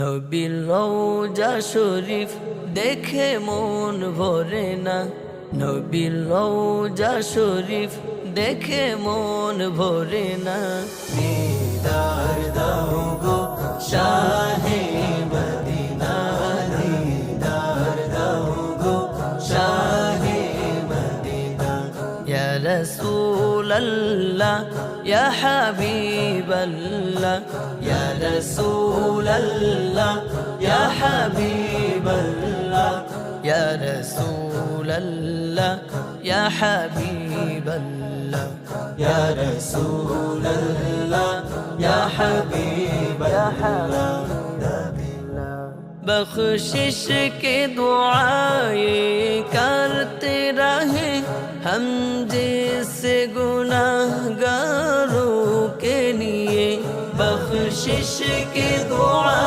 নবীর রওজা শরীফ দেখে মন ভরে না, নবীর রওজা শরীফ দেখে মন ভরে না। দিদার দাও গো শাহে মদিনা, দিদার দাও গো শাহে মদিনা। ইয়া রাসূলাল্লাহ ইয়া হাবিবাল্লাহ, ইয়া রাসূলাল্লাহ ইয়া হাবিবাল্লাহ, ইয়া রাসূলাল্লাহ ইয়া হাবিবাল্লাহ, ইয়া রাসূলাল্লাহ ইয়া হাবিবাল্লাহ। बख्शिश के दुआए करते रहे हम जैसे गुनाहगारों के लिए, बख्शिश के दुआ